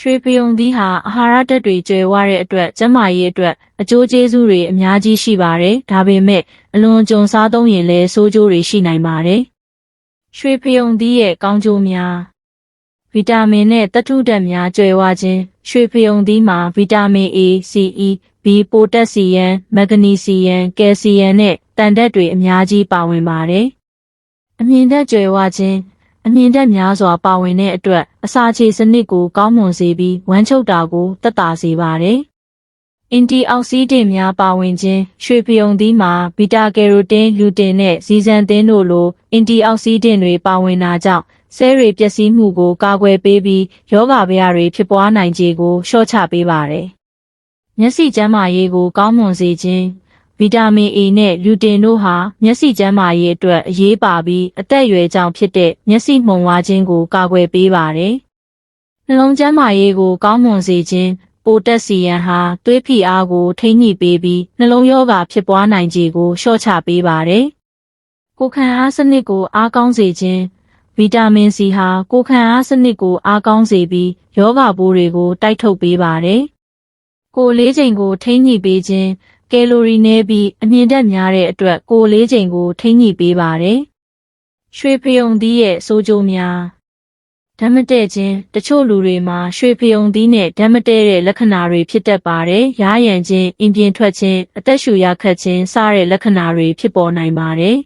ရွှေဖယုံသီးဟာအာဟာရဓာတ်တွေကျွဲဝတဲ့အတွက်ကျန်းမာရေးအတွက်အကျိုးကျေးဇူးတွေအများကြီးရှိပါတယ်။ဒါပေမဲ့အလွန်ကြုံစားသုံးရင်လည်းဆိုးကျိုးတွေရှိနိုင်ပါတယ်။ရွှေဖယုံသီးရဲ့ကောင်းကျိုးများဗီတာမင်နဲ့သတ္တုဓာတ်များကျွဲဝခြင်းရွှေဖယုံသီးမှာဗီတာမင် A, C, E, B, ပိုတက်ဆီယမ်၊မက်ဂနီဆီယမ်၊ကယ်ဆီယမ်နဲ့သံဓာတ်တွေအများကြီးပါဝင်ပါတယ်။အမြင်ဓာတ်ကျွဲဝခြင်းအမြင်ဓာတ်များစွာပါဝင်တဲ့အတွက်အစာခြေစနစ်ကိုကောင်းမွန်စေပြီးဝမ်းချုပ်တာကိုသက်သာစေပါတယ်။အန်တီအောက်ဆီဒင့်များပါဝင်ခြင်းရွှေဖယုံသီးမှာဘီတာကယ်ရိုတင်းလူတင်နဲ့ဇီဇန်သင်းတို့လိုအန်တီအောက်ဆီဒင့်တွေပါဝင်တာကြောင့်ဆဲတွေပျက်စီးမှုကိုကာကွယ်ပေးပြီးရောဂါဘယတွေဖြစ်ပွားနိုင်ခြေကိုလျှော့ချပေးပါတယ်။မျက်စိကျန်းမာရေးကိုကောင်းမွန်စေခြင်းဗီတာမင် A နဲ့လူတင်တို့ဟာမျက်စိကျန်းမာရေးအတွက်အရေးပါပြီးအသက်အရွယ်ကြောင့်ဖြစ်တဲ့မျက်စိမှုန်ဝါခြင်းကိုကာကွယ်ပေးပါတယ်။နှလုံးကျန်းမာရေးကိုကောင်းမွန်စေခြင်းပိုတက်ဆီယမ်ဟာသွေးဖိအားကိုထိန်းညှိပေးပြီးနှလုံးရောဂါဖြစ်ပွားနိုင်ခြေကိုလျှော့ချပေးပါတယ်။ကိုယ်ခံအားစနစ်ကိုအားကောင်းစေခြင်းဗီတာမင် C ဟာကိုယ်ခံအားစနစ်ကိုအားကောင်းစေပြီးရောဂါပိုးတွေကိုတိုက်ထုတ်ပေးပါတယ်။ကိုယ်လေးချိန်ကိုထိန်းညှိပေးခြင်းကယ်လိုရီနည်းပြီးအမြင့်ဓာတ်များတဲ့အတွက်ကိုယ်လေးချိန်ကိုထိန်းညှိပေးပါတယ်။ရွှေဖယုံသီးရဲ့ဆိုးကျိုးများဓာတ်မတည့်ခြင်းတချို့လူတွေမှာရွှေဖယုံသီးနဲ့ဓာတ်မတည့်တဲ့လက္ခဏာတွေဖြစ်တတ်ပါတယ်။ယားယံခြင်းအင်ပြင်ထွက်ခြင်းအသက်ရှူရခက်ခြင်းစတဲ့လက္ခဏာတွေဖြစ်ပေါ်နိုင်ပါတယ်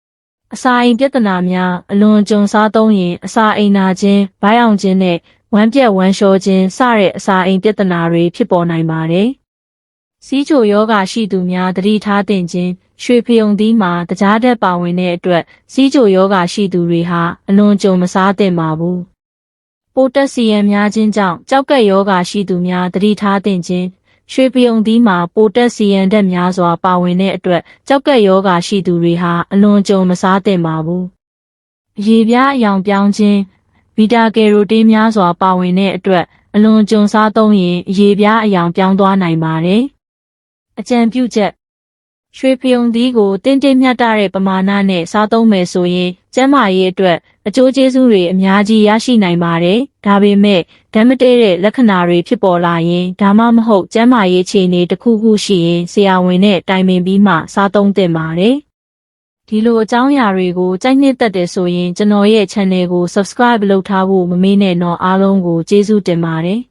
။အစာအိမ်ပြဿနာများအလွန်ကြုံစားသုံးရင်အစာအိမ်နာခြင်း၊ဗိုက်အောင်ခြင်းနဲ့ဝမ်းပြက်ဝမ်းလျှောခြင်းစတဲ့အစာအိမ်ပြဿနာတွေဖြစ်ပေါ်နိုင်ပါတယ်။ဆီးချိုယောဂရှိသူများသတိထားသင့်ခြင်းရွှေဖယုံသီးမှာတကြားဓာတ်ပါဝင်တဲ့အတွက်ဆီးချိုယောဂရှိသူတွေဟာအလွန်ကြုံမစားသင့်ပါဘူး။ပိုတက်ဆီယမ်များခြင်းကြောင့်ကျောက်ကပ်ယောဂရှိသူများသတိထားသင့်ခြင်းရွှေဖယုံသီးမှာပိုတက်ဆီယမ်ဓာတ်များစွာပါဝင်တဲ့အတွက်ကျောက်ကပ်ယောဂရှိသူတွေဟာအလွန်ကြုံမစားသင့်ပါဘူး။အရေပြားအယောင်ပြောင်းခြင်းဗီတာကယ်ရိုတင်းများစွာပါဝင်တဲ့အတွက်အလွန်ကြုံစားသုံးရင်အရေပြားအယောင်ပြောင်းသွားနိုင်ပါတယ်။အကြံပြုချက်ရွှေဖယုံသီးကိုတင်းတင်းမြတ်တဲ့ပမာဏနဲ့စားသုံးမယ်ဆိုရင်ကျန်းမာရေးအတွက်အကျိုးကျေးဇူးတွေအများကြီးရရှိနိုင်ပါတယ်။ဒါပေမဲ့ဓာတ်မတည့်တဲ့လက္ခဏာတွေဖြစ်ပေါ်လာရင်ဒါမှမဟုတ်ကျန်းမာရေးအခြေအနေတစ်ခုခုရှိရင်ဆရာဝန်နဲ့တိုင်ပင်ပြီးမှစားသုံးသင့်ပါတယ်။ဒီလိုအကြောင်းအရာတွေကိုကြိုက်နှစ်သက်တယ်ဆိုရင်ကျွန်တော်ရဲ့ channel ကို subscribe လုပ်ထားဖို့မမေ့နဲ့တော့အားလုံးကိုကျေးဇူးတင်ပါတယ်။